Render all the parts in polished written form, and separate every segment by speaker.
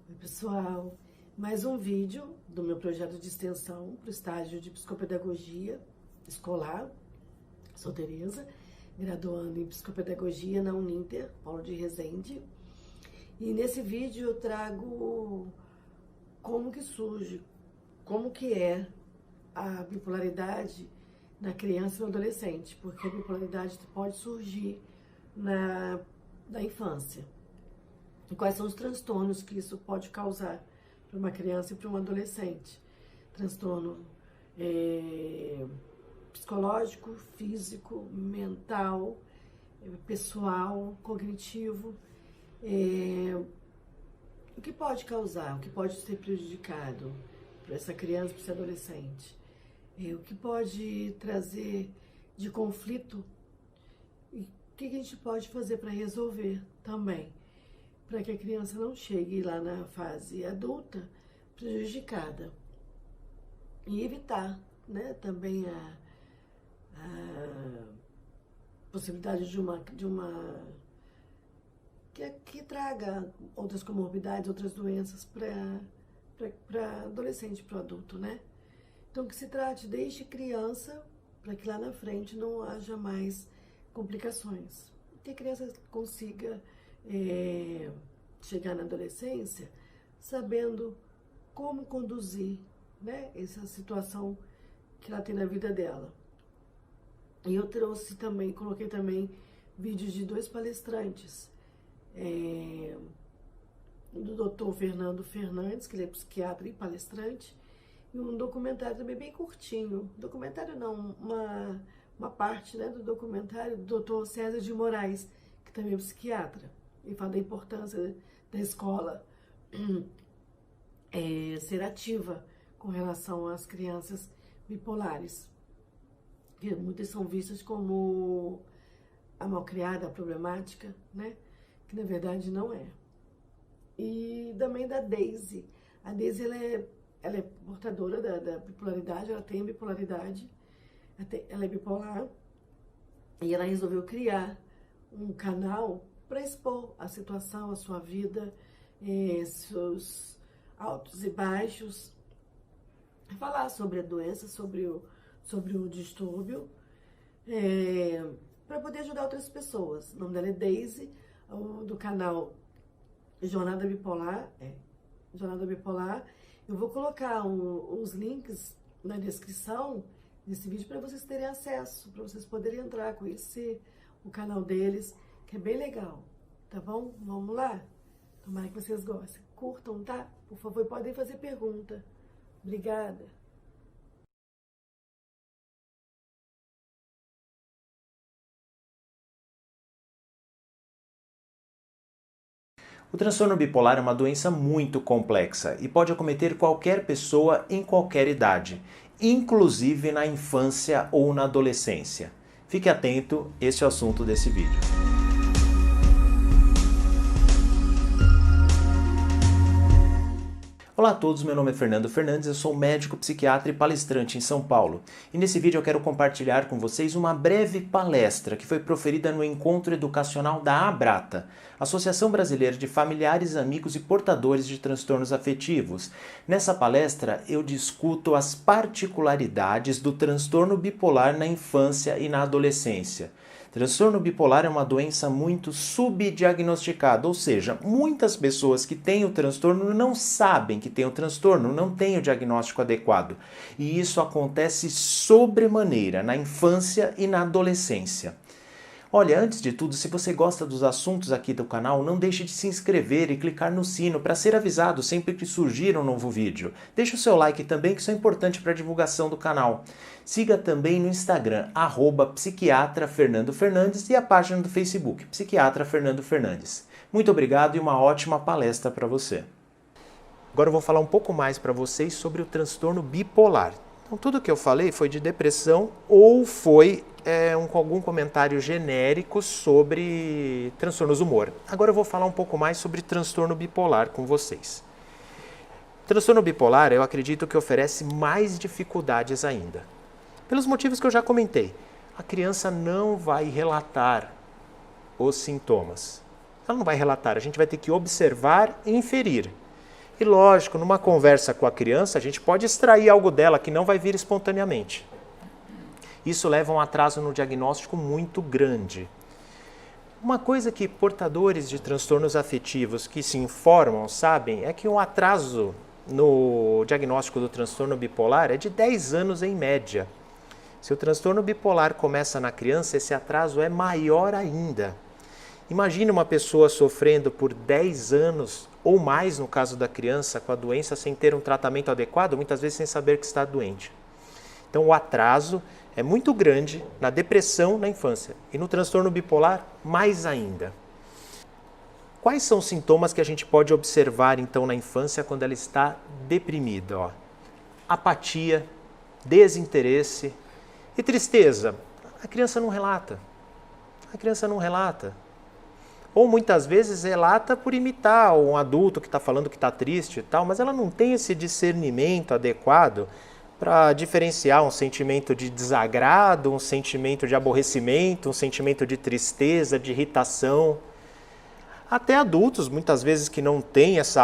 Speaker 1: Oi, pessoal. Mais um vídeo do meu projeto de extensão para o estágio de psicopedagogia escolar. Sou Tereza, graduando em psicopedagogia na Uninter, Paulo de Resende. E nesse vídeo eu trago como que surge, como que é a bipolaridade na criança e no adolescente, porque a bipolaridade pode surgir na infância. E quais são os transtornos que isso pode causar para uma criança e para um adolescente? Transtorno psicológico, físico, mental, pessoal, cognitivo. O que pode causar, o que pode ser prejudicado para essa criança, para esse adolescente? O que pode trazer de conflito e o que a gente pode fazer para resolver também, para que a criança não chegue lá na fase adulta prejudicada e evitar, né, também a possibilidade de uma que traga outras comorbidades, outras doenças para adolescente, para o adulto, né? Então, que se trate desde criança, para que lá na frente não haja mais complicações. Que a criança consiga chegar na adolescência sabendo como conduzir, né, essa situação que ela tem na vida dela. E eu trouxe também, coloquei também vídeos de dois palestrantes, do Dr. Fernando Fernandes, que ele é psiquiatra e palestrante, e um documentário também bem curtinho. Documentário não, uma parte, né, do documentário do Dr. César de Moraes, que também é psiquiatra, e fala da importância da escola ser ativa com relação às crianças bipolares, que muitas são vistas como a malcriada, a problemática, né, que na verdade não é. E também da Daisy. A Daisy, ela é portadora da bipolaridade, ela tem bipolaridade, ela é bipolar, e ela resolveu criar um canal para expor a situação, a sua vida, seus altos e baixos, falar sobre a doença, sobre o distúrbio, para poder ajudar outras pessoas. O nome dela é Daisy, do canal Jornada Bipolar. Jornada Bipolar. Eu vou colocar os links na descrição desse vídeo para vocês terem acesso, para vocês poderem entrar, conhecer o canal deles, que é bem legal, tá bom? Vamos lá? Tomara que vocês gostem. Curtam, tá? Por favor, podem fazer pergunta. Obrigada.
Speaker 2: O transtorno bipolar é uma doença muito complexa e pode acometer qualquer pessoa em qualquer idade, inclusive na infância ou na adolescência. Fique atento, esse é o assunto desse vídeo. Olá a todos, meu nome é Fernando Fernandes, eu sou médico, psiquiatra e palestrante em São Paulo. E nesse vídeo eu quero compartilhar com vocês uma breve palestra que foi proferida no Encontro Educacional da Abrata, Associação Brasileira de Familiares, Amigos e Portadores de Transtornos Afetivos. Nessa palestra eu discuto as particularidades do transtorno bipolar na infância e na adolescência. Transtorno bipolar é uma doença muito subdiagnosticada, ou seja, muitas pessoas que têm o transtorno não sabem que têm o transtorno, não têm o diagnóstico adequado. E isso acontece sobremaneira na infância e na adolescência. Olha, antes de tudo, se você gosta dos assuntos aqui do canal, não deixe de se inscrever e clicar no sino para ser avisado sempre que surgir um novo vídeo. Deixe o seu like também, que isso é importante para a divulgação do canal. Siga também no Instagram, @psiquiatra Fernando Fernandes, e a página do Facebook, Psiquiatra Fernando Fernandes. Muito obrigado e uma ótima palestra para você. Agora eu vou falar um pouco mais para vocês sobre o transtorno bipolar. Então, tudo que eu falei foi de depressão ou foi algum comentário genérico sobre transtornos do humor. Agora eu vou falar um pouco mais sobre transtorno bipolar com vocês. Transtorno bipolar, eu acredito que oferece mais dificuldades ainda. Pelos motivos que eu já comentei. A criança não vai relatar os sintomas. Ela não vai relatar, a gente vai ter que observar e inferir. E lógico, numa conversa com a criança, a gente pode extrair algo dela que não vai vir espontaneamente. Isso leva a um atraso no diagnóstico muito grande. Uma coisa que portadores de transtornos afetivos que se informam sabem é que um atraso no diagnóstico do transtorno bipolar é de 10 anos em média. Se o transtorno bipolar começa na criança, esse atraso é maior ainda. Imagine uma pessoa sofrendo por 10 anos ou mais, no caso da criança, com a doença sem ter um tratamento adequado, muitas vezes sem saber que está doente. Então o atraso é muito grande na depressão na infância e no transtorno bipolar mais ainda. Quais são os sintomas que a gente pode observar então na infância quando ela está deprimida? Apatia, desinteresse e tristeza. A criança não relata. A criança não relata. Ou muitas vezes relata por imitar um adulto que está falando que está triste e tal, mas ela não tem esse discernimento adequado para diferenciar um sentimento de desagrado, um sentimento de aborrecimento, um sentimento de tristeza, de irritação. Até adultos, muitas vezes, que não têm esse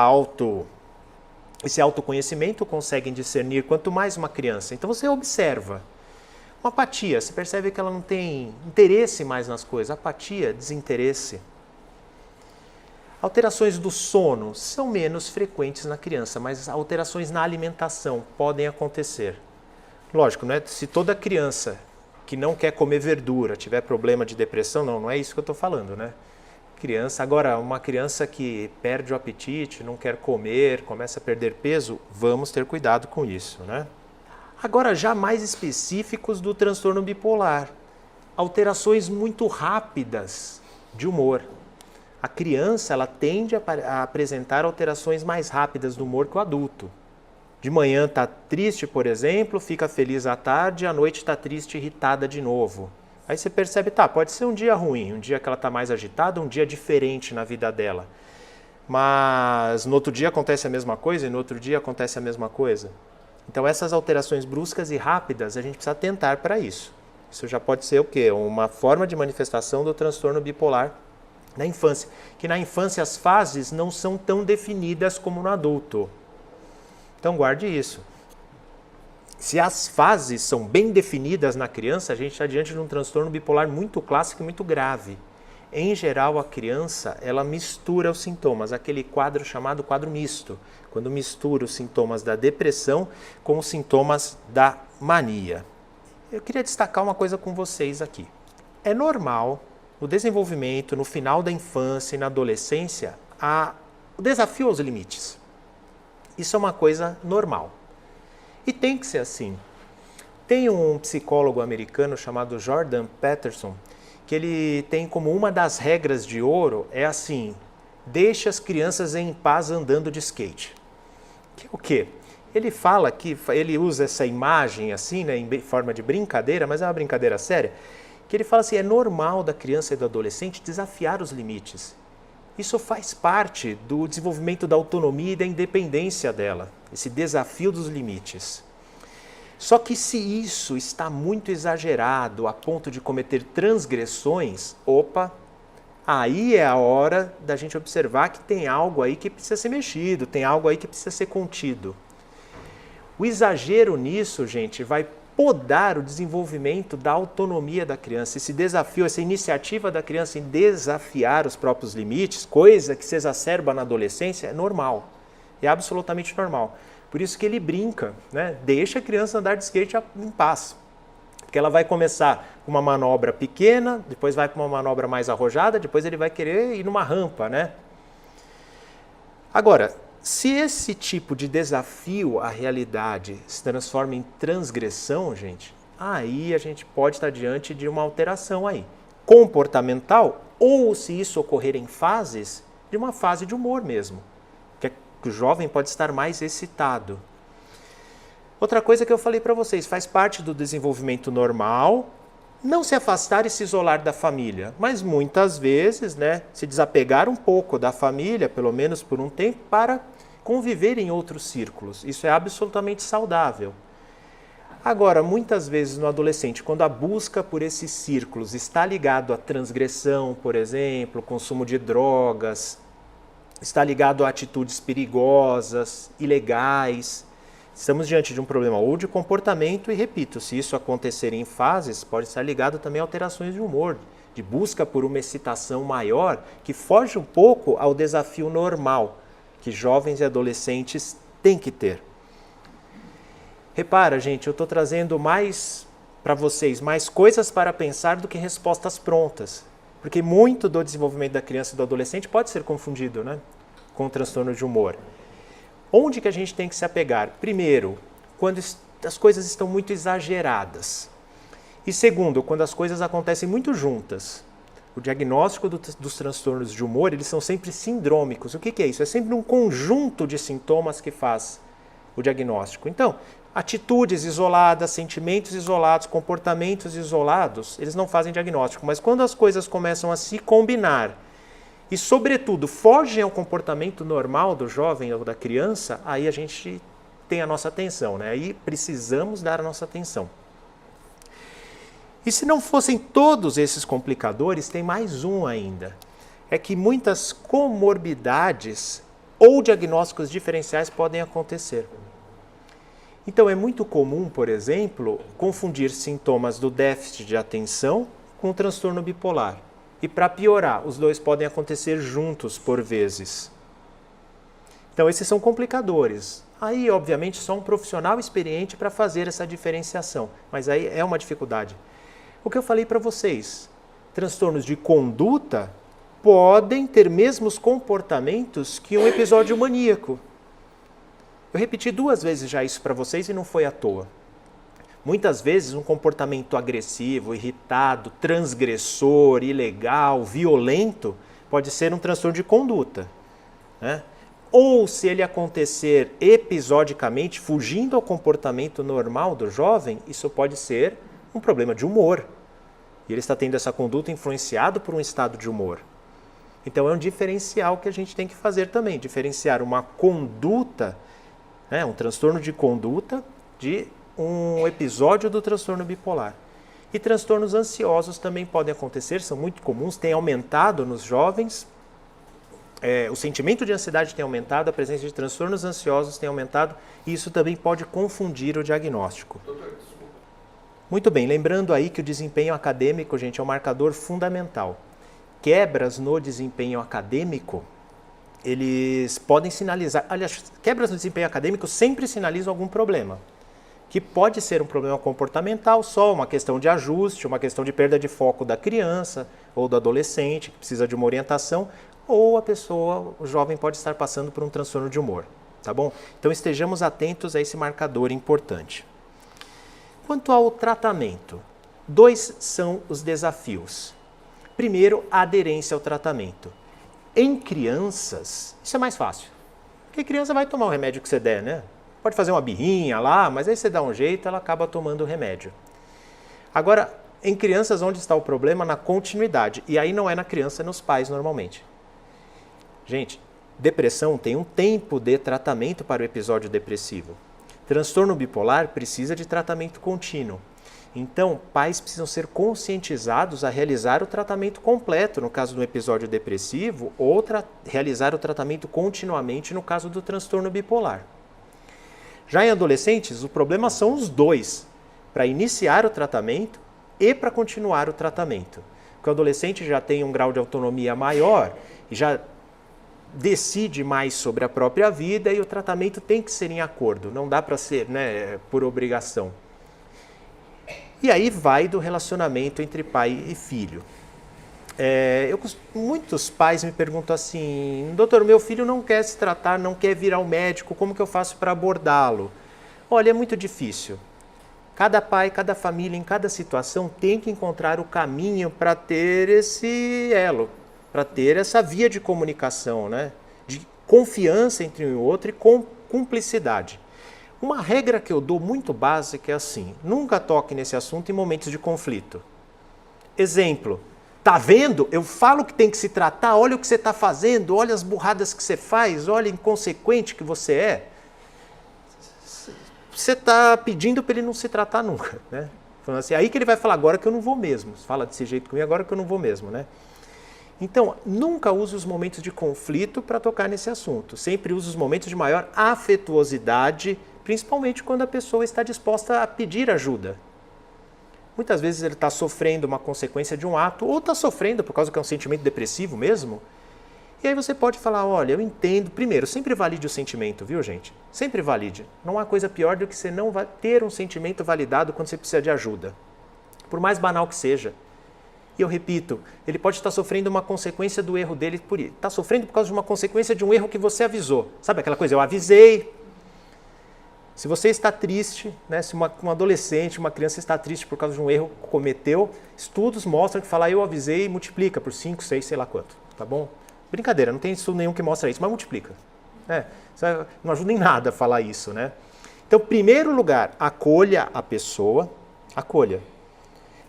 Speaker 2: autoconhecimento, conseguem discernir, quanto mais uma criança. Então você observa. Uma apatia, você percebe que ela não tem interesse mais nas coisas. Apatia, desinteresse. Alterações do sono são menos frequentes na criança, mas alterações na alimentação podem acontecer. Lógico, né? Se toda criança que não quer comer verdura tiver problema de depressão, não é isso que eu estou falando, né? Agora, uma criança que perde o apetite, não quer comer, começa a perder peso, vamos ter cuidado com isso, né? Agora, já mais específicos do transtorno bipolar, alterações muito rápidas de humor. A criança ela tende a apresentar alterações mais rápidas do humor que o adulto. De manhã está triste, por exemplo, fica feliz à tarde, à noite está triste e irritada de novo. Aí você percebe, pode ser um dia ruim, um dia que ela está mais agitada, um dia diferente na vida dela. Mas no outro dia acontece a mesma coisa e no outro dia acontece a mesma coisa. Então essas alterações bruscas e rápidas, a gente precisa atentar para isso. Isso já pode ser o quê? Uma forma de manifestação do transtorno bipolar na infância, que na infância as fases não são tão definidas como no adulto. Então guarde isso. Se as fases são bem definidas na criança, a gente está diante de um transtorno bipolar muito clássico e muito grave. Em geral, a criança ela mistura os sintomas, aquele quadro chamado quadro misto, quando mistura os sintomas da depressão com os sintomas da mania. Eu queria destacar uma coisa com vocês aqui. É normal no desenvolvimento, no final da infância e na adolescência, o desafio aos limites. Isso é uma coisa normal. E tem que ser assim. Tem um psicólogo americano chamado Jordan Peterson, que ele tem como uma das regras de ouro, é assim, deixe as crianças em paz andando de skate. Que é o quê? Ele fala que, ele usa essa imagem assim, né, em forma de brincadeira, mas é uma brincadeira séria, que ele fala assim, é normal da criança e do adolescente desafiar os limites. Isso faz parte do desenvolvimento da autonomia e da independência dela, esse desafio dos limites. Só que se isso está muito exagerado a ponto de cometer transgressões, aí é a hora da gente observar que tem algo aí que precisa ser mexido, tem algo aí que precisa ser contido. O exagero nisso, gente, vai podar o desenvolvimento da autonomia da criança. Esse desafio, essa iniciativa da criança em desafiar os próprios limites, coisa que se exacerba na adolescência, é normal. É absolutamente normal. Por isso que ele brinca, né? Deixa a criança andar de skate em paz. Porque ela vai começar com uma manobra pequena, depois vai para uma manobra mais arrojada, depois ele vai querer ir numa rampa, né? Agora, se esse tipo de desafio à realidade se transforma em transgressão, gente, aí a gente pode estar diante de uma alteração aí, comportamental, ou se isso ocorrer em fases, de uma fase de humor mesmo, que o jovem pode estar mais excitado. Outra coisa que eu falei para vocês, faz parte do desenvolvimento normal, não se afastar e se isolar da família, mas muitas vezes, né, se desapegar um pouco da família, pelo menos por um tempo, para conviver em outros círculos. Isso é absolutamente saudável. Agora, muitas vezes no adolescente, quando a busca por esses círculos está ligado à transgressão, por exemplo, consumo de drogas, está ligado a atitudes perigosas, ilegais. Estamos diante de um problema ou de comportamento e, repito, se isso acontecer em fases, pode estar ligado também a alterações de humor, de busca por uma excitação maior, que foge um pouco ao desafio normal que jovens e adolescentes têm que ter. Repara, gente, eu estou trazendo mais para vocês, mais coisas para pensar do que respostas prontas. Porque muito do desenvolvimento da criança e do adolescente pode ser confundido, né, com o transtorno de humor. Onde que a gente tem que se apegar? Primeiro, quando as coisas estão muito exageradas. E segundo, quando as coisas acontecem muito juntas. O diagnóstico dos transtornos de humor, eles são sempre sindrômicos. O que é isso? É sempre um conjunto de sintomas que faz o diagnóstico. Então, atitudes isoladas, sentimentos isolados, comportamentos isolados, eles não fazem diagnóstico. Mas quando as coisas começam a se combinar e, sobretudo, fogem ao comportamento normal do jovem ou da criança, aí a gente tem a nossa atenção, né? Aí precisamos dar a nossa atenção. E se não fossem todos esses complicadores, tem mais um ainda. É que muitas comorbidades ou diagnósticos diferenciais podem acontecer. Então é muito comum, por exemplo, confundir sintomas do déficit de atenção com o transtorno bipolar. E para piorar, os dois podem acontecer juntos por vezes. Então esses são complicadores. Aí, obviamente, só um profissional experiente para fazer essa diferenciação. Mas aí é uma dificuldade. O que eu falei para vocês, transtornos de conduta podem ter mesmos comportamentos que um episódio maníaco. Eu repeti 2 vezes já isso para vocês e não foi à toa. Muitas vezes um comportamento agressivo, irritado, transgressor, ilegal, violento, pode ser um transtorno de conduta, né? Ou se ele acontecer episodicamente, fugindo ao comportamento normal do jovem, isso pode ser um problema de humor. E ele está tendo essa conduta influenciado por um estado de humor. Então é um diferencial que a gente tem que fazer também, diferenciar uma conduta, um transtorno de conduta, de um episódio do transtorno bipolar. E transtornos ansiosos também podem acontecer, são muito comuns, têm aumentado nos jovens. O sentimento de ansiedade tem aumentado, a presença de transtornos ansiosos tem aumentado, e isso também pode confundir o diagnóstico. Muito bem, lembrando aí que o desempenho acadêmico, gente, é um marcador fundamental. Quebras no desempenho acadêmico, eles podem sinalizar, aliás, quebras no desempenho acadêmico sempre sinalizam algum problema, que pode ser um problema comportamental só, uma questão de ajuste, uma questão de perda de foco da criança ou do adolescente, que precisa de uma orientação, ou a pessoa, o jovem pode estar passando por um transtorno de humor, tá bom? Então estejamos atentos a esse marcador importante. Quanto ao tratamento, 2 são os desafios. Primeiro, a aderência ao tratamento. Em crianças, isso é mais fácil. Porque criança vai tomar o remédio que você der, né? Pode fazer uma birrinha lá, mas aí você dá um jeito, ela acaba tomando o remédio. Agora, em crianças, onde está o problema? Na continuidade. E aí não é na criança, é nos pais normalmente. Gente, depressão tem um tempo de tratamento para o episódio depressivo. Transtorno bipolar precisa de tratamento contínuo. Então, pais precisam ser conscientizados a realizar o tratamento completo no caso do episódio depressivo ou realizar o tratamento continuamente no caso do transtorno bipolar. Já em adolescentes, o problema são os dois, para iniciar o tratamento e para continuar o tratamento. Porque o adolescente já tem um grau de autonomia maior e já decide mais sobre a própria vida, e o tratamento tem que ser em acordo, não dá para ser, por obrigação. E aí vai do relacionamento entre pai e filho. Muitos pais me perguntam assim: doutor, meu filho não quer se tratar, não quer vir ao médico, como que eu faço para abordá-lo? Olha, é muito difícil. Cada pai, cada família, em cada situação, tem que encontrar o caminho para ter esse elo, para ter essa via de comunicação, de confiança entre um e outro e com cumplicidade. Uma regra que eu dou muito básica é assim: nunca toque nesse assunto em momentos de conflito. Exemplo: tá vendo? Eu falo que tem que se tratar, olha o que você está fazendo, olha as burradas que você faz, olha o inconsequente que você é. Você está pedindo para ele não se tratar nunca, Falando assim, aí que ele vai falar: agora que eu não vou mesmo. Fala desse jeito comigo, agora que eu não vou mesmo, Então, nunca use os momentos de conflito para tocar nesse assunto. Sempre use os momentos de maior afetuosidade, principalmente quando a pessoa está disposta a pedir ajuda. Muitas vezes ele está sofrendo uma consequência de um ato, ou está sofrendo por causa que é um sentimento depressivo mesmo. E aí você pode falar, olha, eu entendo. Primeiro, sempre valide o sentimento, viu, gente? Sempre valide. Não há coisa pior do que você não ter um sentimento validado quando você precisa de ajuda. Por mais banal que seja. E eu repito, ele pode estar sofrendo uma consequência do erro dele, está sofrendo por causa de uma consequência de um erro que você avisou. Sabe aquela coisa, eu avisei. Se você está triste, né, se um adolescente, uma criança está triste por causa de um erro que cometeu, estudos mostram que falar eu avisei multiplica por 5, 6, sei lá quanto, tá bom? Brincadeira, não tem estudo nenhum que mostra isso, mas multiplica. Não ajuda em nada a falar isso, né? Então, em primeiro lugar, acolha a pessoa, acolha.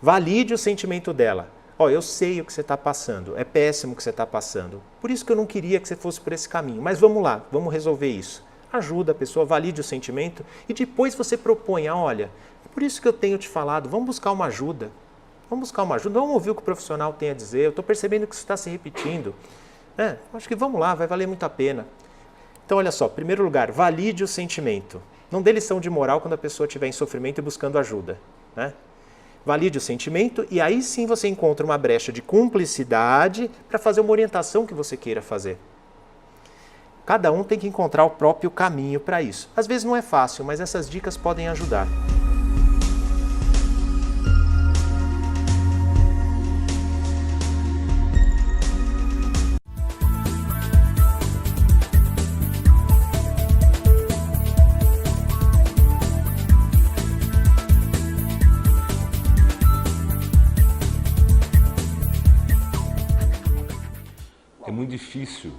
Speaker 2: Valide o sentimento dela. Eu sei o que você está passando, é péssimo o que você está passando. Por isso que eu não queria que você fosse por esse caminho. Mas vamos lá, vamos resolver isso. Ajuda a pessoa, valide o sentimento e depois você proponha, olha, é por isso que eu tenho te falado, vamos buscar uma ajuda. Vamos buscar uma ajuda, vamos ouvir o que o profissional tem a dizer. Eu estou percebendo que isso está se repetindo. Acho que vamos lá, vai valer muito a pena. Então, olha só, em primeiro lugar, valide o sentimento. Não dê lição de moral quando a pessoa estiver em sofrimento e buscando ajuda, né? Valide o sentimento e aí sim você encontra uma brecha de cumplicidade para fazer uma orientação que você queira fazer. Cada um tem que encontrar o próprio caminho para isso. Às vezes não é fácil, mas essas dicas podem ajudar.
Speaker 3: É muito difícil,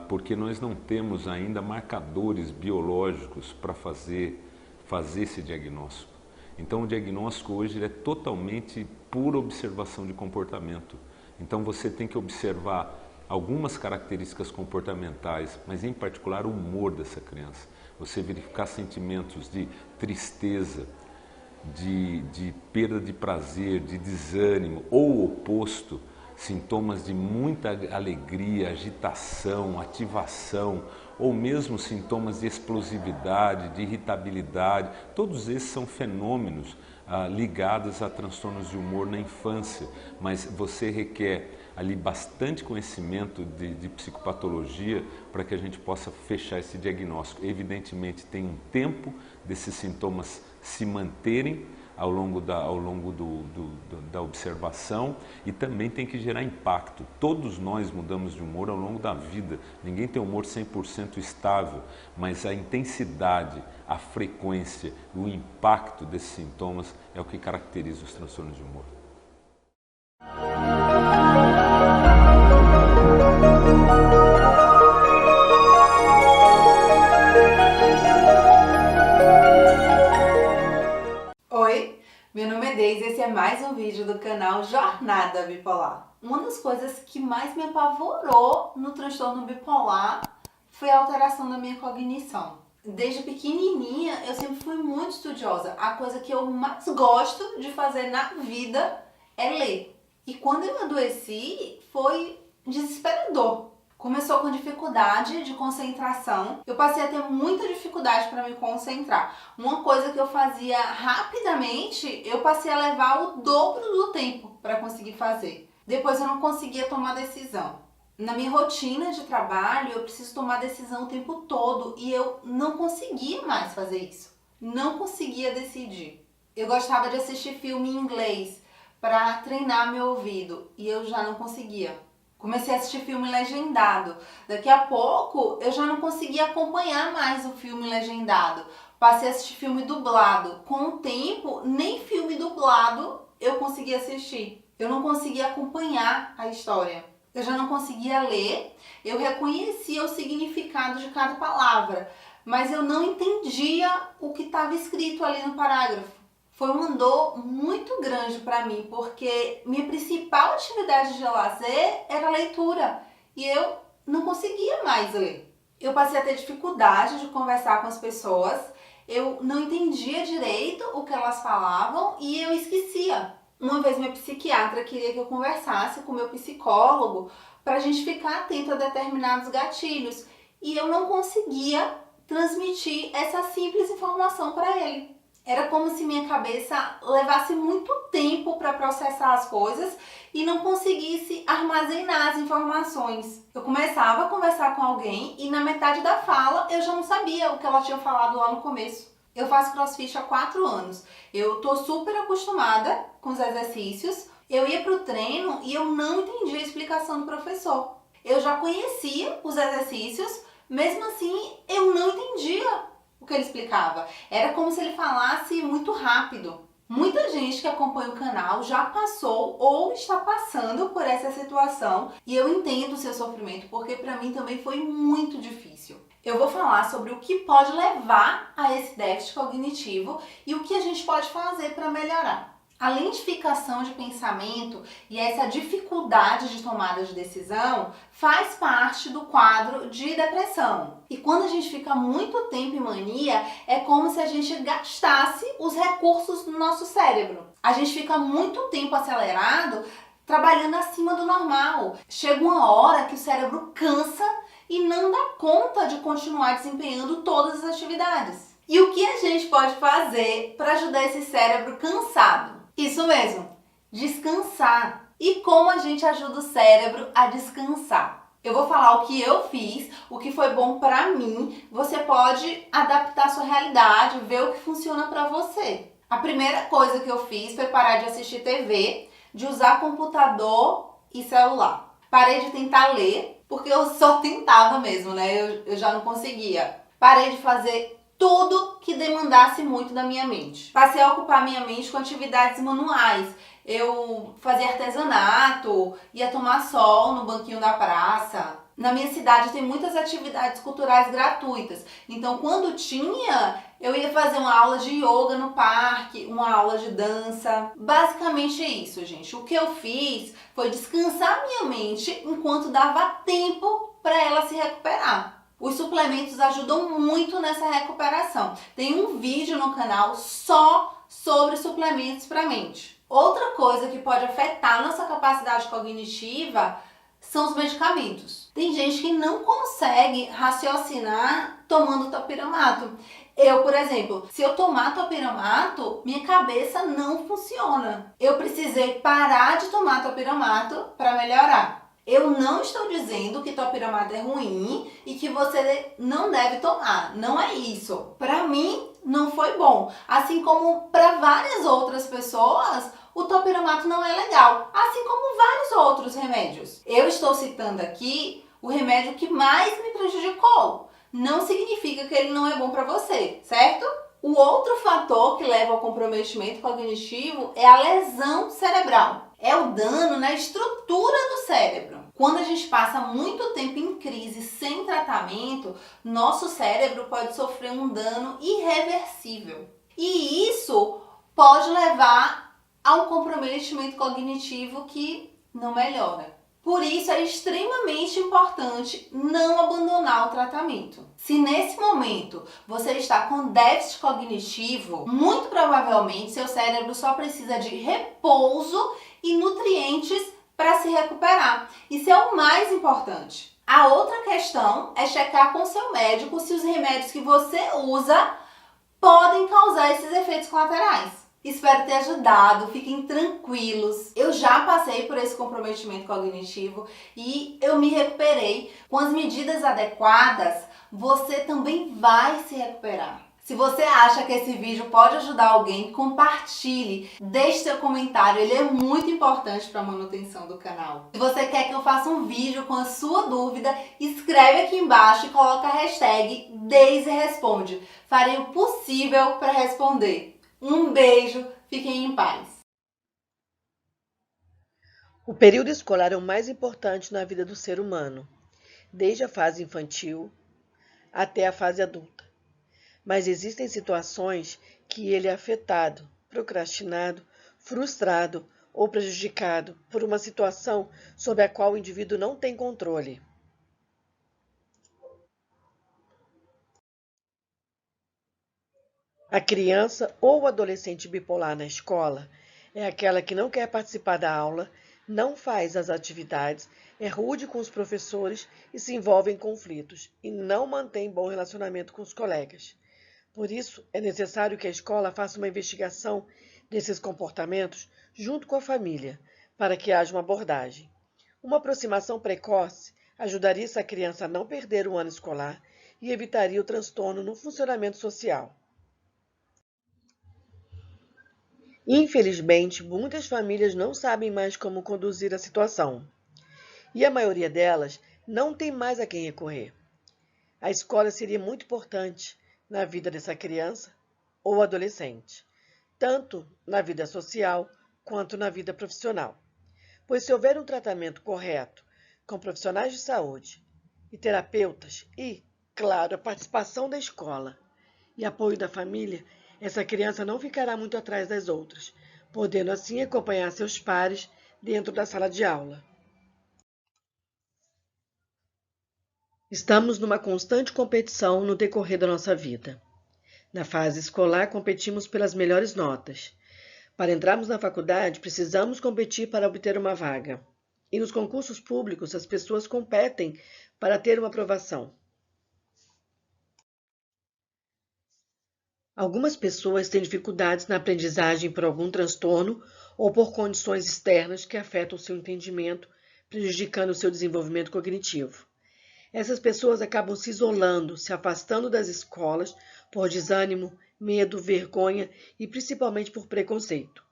Speaker 3: porque nós não temos ainda marcadores biológicos para fazer esse diagnóstico. Então o diagnóstico hoje ele é totalmente por observação de comportamento. Então você tem que observar algumas características comportamentais, mas em particular o humor dessa criança. Você verificar sentimentos de tristeza, de perda de prazer, de desânimo ou o oposto, sintomas de muita alegria, agitação, ativação, ou mesmo sintomas de explosividade, de irritabilidade. Todos esses são fenômenos ligados a transtornos de humor na infância, mas você requer ali bastante conhecimento de psicopatologia para que a gente possa fechar esse diagnóstico. Evidentemente tem um tempo desses sintomas se manterem ao longo da observação e também tem que gerar impacto. Todos nós mudamos de humor ao longo da vida. Ninguém tem humor 100% estável, mas a intensidade, a frequência, o impacto desses sintomas é o que caracteriza os transtornos de humor.
Speaker 4: Oi, meu nome é Deise e esse é mais um vídeo do canal Jornada Bipolar. Uma das coisas que mais me apavorou no transtorno bipolar foi a alteração da minha cognição. Desde pequenininha eu sempre fui muito estudiosa. A coisa que eu mais gosto de fazer na vida é ler. E quando eu adoeci foi desesperador. Começou com dificuldade de concentração. Eu passei a ter muita dificuldade para me concentrar. Uma coisa que eu fazia rapidamente, eu passei a levar o dobro do tempo para conseguir fazer. Depois eu não conseguia tomar decisão. Na minha rotina de trabalho, eu preciso tomar decisão o tempo todo e eu não conseguia mais fazer isso. Não conseguia decidir. Eu gostava de assistir filme em inglês para treinar meu ouvido e eu já não conseguia. Comecei a assistir filme legendado. Daqui a pouco eu já não conseguia acompanhar mais o filme legendado. Passei a assistir filme dublado. Com o tempo, nem filme dublado eu conseguia assistir. Eu não conseguia acompanhar a história. Eu já não conseguia ler. Eu reconhecia o significado de cada palavra, mas eu não entendia o que estava escrito ali no parágrafo. Foi uma dor muito grande para mim, porque minha principal atividade de lazer era a leitura e eu não conseguia mais ler. Eu passei a ter dificuldade de conversar com as pessoas, eu não entendia direito o que elas falavam e eu esquecia. Uma vez minha psiquiatra queria que eu conversasse com meu psicólogo para a gente ficar atento a determinados gatilhos. E eu não conseguia transmitir essa simples informação para ele. Era como se minha cabeça levasse muito tempo para processar as coisas e não conseguisse armazenar as informações. Eu começava a conversar com alguém e na metade da fala eu já não sabia o que ela tinha falado lá no começo. Eu faço CrossFit há 4 anos. Eu tô super acostumada com os exercícios. Eu ia pro treino e eu não entendia a explicação do professor. Eu já conhecia os exercícios, mesmo assim eu não entendia o que ele explicava. Era como se ele falasse muito rápido. Muita gente que acompanha o canal já passou ou está passando por essa situação e eu entendo o seu sofrimento porque para mim também foi muito difícil. Eu vou falar sobre o que pode levar a esse déficit cognitivo e o que a gente pode fazer para melhorar. A lentificação de pensamento e essa dificuldade de tomada de decisão faz parte do quadro de depressão. E quando a gente fica muito tempo em mania, é como se a gente gastasse os recursos do nosso cérebro. A gente fica muito tempo acelerado, trabalhando acima do normal. Chega uma hora que o cérebro cansa e não dá conta de continuar desempenhando todas as atividades. E o que a gente pode fazer para ajudar esse cérebro cansado? Isso mesmo, descansar. E como a gente ajuda o cérebro a descansar? Eu vou falar o que eu fiz, o que foi bom pra mim. Você pode adaptar a sua realidade, ver o que funciona pra você. A primeira coisa que eu fiz foi parar de assistir TV, de usar computador e celular. Parei de tentar ler, porque eu só tentava mesmo, né? Eu já não conseguia. Parei de fazer tudo que demandasse muito da minha mente. Passei a ocupar minha mente com atividades manuais. Eu fazia artesanato, ia tomar sol no banquinho da praça. Na minha cidade tem muitas atividades culturais gratuitas. Então, quando tinha, eu ia fazer uma aula de yoga no parque, uma aula de dança. Basicamente é isso, gente. O que eu fiz foi descansar minha mente enquanto dava tempo para ela se recuperar. Os suplementos ajudam muito nessa recuperação. Tem um vídeo no canal só sobre suplementos para a mente. Outra coisa que pode afetar nossa capacidade cognitiva são os medicamentos. Tem gente que não consegue raciocinar tomando topiramato. Eu, por exemplo, se eu tomar topiramato, minha cabeça não funciona. Eu precisei parar de tomar topiramato para melhorar. Eu não estou dizendo que topiramato é ruim e que você não deve tomar. Não é isso. Para mim, não foi bom. Assim como para várias outras pessoas, o topiramato não é legal. Assim como vários outros remédios. Eu estou citando aqui o remédio que mais me prejudicou. Não significa que ele não é bom para você, certo? O outro fator que leva ao comprometimento cognitivo é a lesão cerebral. É o dano na estrutura do cérebro. Quando a gente passa muito tempo em crise sem tratamento, nosso cérebro pode sofrer um dano irreversível. E isso pode levar a um comprometimento cognitivo que não melhora. Por isso é extremamente importante não abandonar o tratamento. Se nesse momento você está com déficit cognitivo, muito provavelmente seu cérebro só precisa de repouso e nutrientes para se recuperar. Isso é o mais importante. A outra questão é checar com seu médico se os remédios que você usa podem causar esses efeitos colaterais. Espero ter ajudado, fiquem tranquilos. Eu já passei por esse comprometimento cognitivo e eu me recuperei. Com as medidas adequadas, você também vai se recuperar. Se você acha que esse vídeo pode ajudar alguém, compartilhe, deixe seu comentário, ele é muito importante para a manutenção do canal. Se você quer que eu faça um vídeo com a sua dúvida, escreve aqui embaixo e coloca a hashtag DaisyResponde. Farei o possível para responder. Um beijo, fiquem em paz.
Speaker 1: O período escolar é o mais importante na vida do ser humano, desde a fase infantil até a fase adulta. Mas existem situações que ele é afetado, procrastinado, frustrado ou prejudicado por uma situação sobre a qual o indivíduo não tem controle. A criança ou o adolescente bipolar na escola é aquela que não quer participar da aula, não faz as atividades, é rude com os professores e se envolve em conflitos, e não mantém bom relacionamento com os colegas. Por isso, é necessário que a escola faça uma investigação desses comportamentos junto com a família, para que haja uma abordagem. Uma aproximação precoce ajudaria essa criança a não perder o ano escolar e evitaria o transtorno no funcionamento social. Infelizmente, muitas famílias não sabem mais como conduzir a situação. E a maioria delas não tem mais a quem recorrer. A escola seria muito importante na vida dessa criança ou adolescente, tanto na vida social quanto na vida profissional. Pois se houver um tratamento correto com profissionais de saúde e terapeutas e, claro, a participação da escola e apoio da família, essa criança não ficará muito atrás das outras, podendo assim acompanhar seus pares dentro da sala de aula. Estamos numa constante competição no decorrer da nossa vida. Na fase escolar, competimos pelas melhores notas. Para entrarmos na faculdade, precisamos competir para obter uma vaga. E nos concursos públicos, as pessoas competem para ter uma aprovação. Algumas pessoas têm dificuldades na aprendizagem por algum transtorno ou por condições externas que afetam o seu entendimento, prejudicando o seu desenvolvimento cognitivo. Essas pessoas acabam se isolando, se afastando das escolas por desânimo, medo, vergonha e principalmente por preconceito.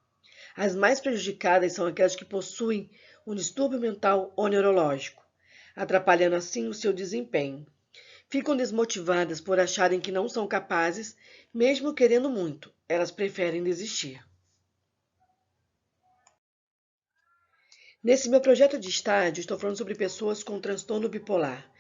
Speaker 1: As mais prejudicadas são aquelas que possuem um distúrbio mental ou neurológico, atrapalhando assim o seu desempenho. Ficam desmotivadas por acharem que não são capazes, mesmo querendo muito, elas preferem desistir. Nesse meu projeto de estágio, estou falando sobre pessoas com transtorno bipolar.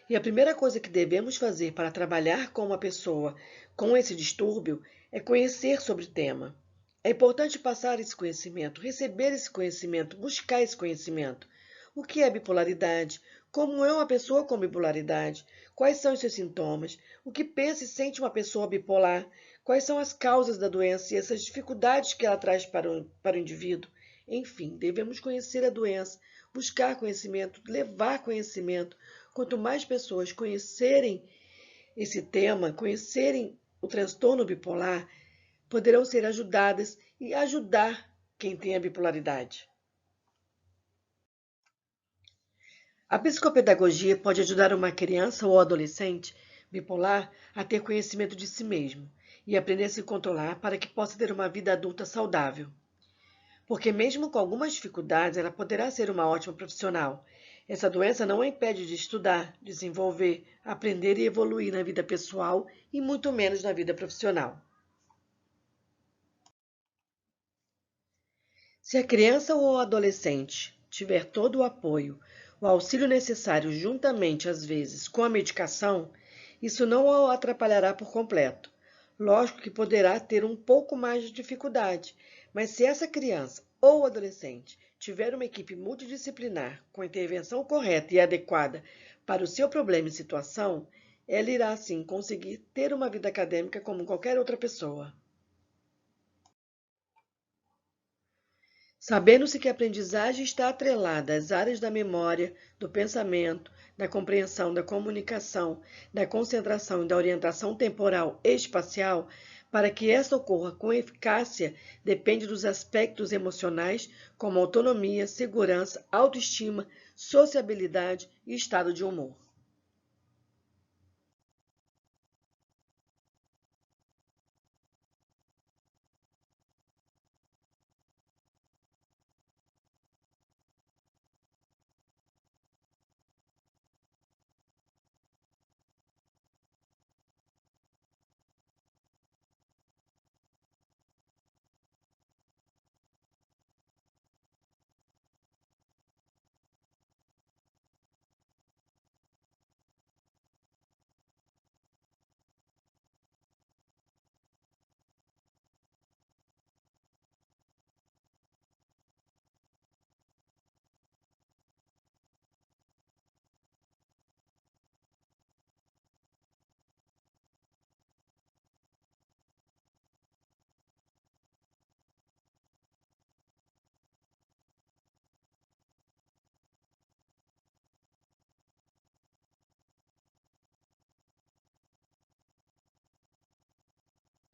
Speaker 1: E a primeira coisa que devemos fazer para trabalhar com uma pessoa com esse distúrbio é conhecer sobre o tema. É importante passar esse conhecimento, receber esse conhecimento, buscar esse conhecimento. O que é bipolaridade? Como é uma pessoa com bipolaridade? Quais são os seus sintomas? O que pensa e sente uma pessoa bipolar? Quais são as causas da doença e essas dificuldades que ela traz para o indivíduo? Enfim, devemos conhecer a doença, buscar conhecimento, levar conhecimento. Quanto mais pessoas conhecerem esse tema, conhecerem o transtorno bipolar, poderão ser ajudadas e ajudar quem tem a bipolaridade. A psicopedagogia pode ajudar uma criança ou adolescente bipolar a ter conhecimento de si mesmo e aprender a se controlar para que possa ter uma vida adulta saudável. Porque mesmo com algumas dificuldades, ela poderá ser uma ótima profissional. Essa doença não a impede de estudar, desenvolver, aprender e evoluir na vida pessoal e muito menos na vida profissional. Se a criança ou o adolescente tiver todo o apoio, o auxílio necessário juntamente, às vezes, com a medicação, isso não o atrapalhará por completo. Lógico que poderá ter um pouco mais de dificuldade, mas se essa criança ou adolescente tiver uma equipe multidisciplinar com a intervenção correta e adequada para o seu problema e situação, ela irá, sim, conseguir ter uma vida acadêmica como qualquer outra pessoa. Sabendo-se que a aprendizagem está atrelada às áreas da memória, do pensamento, da compreensão, da comunicação, da concentração e da orientação temporal e espacial, para que essa ocorra com eficácia, depende dos aspectos emocionais, como autonomia, segurança, autoestima, sociabilidade e estado de humor.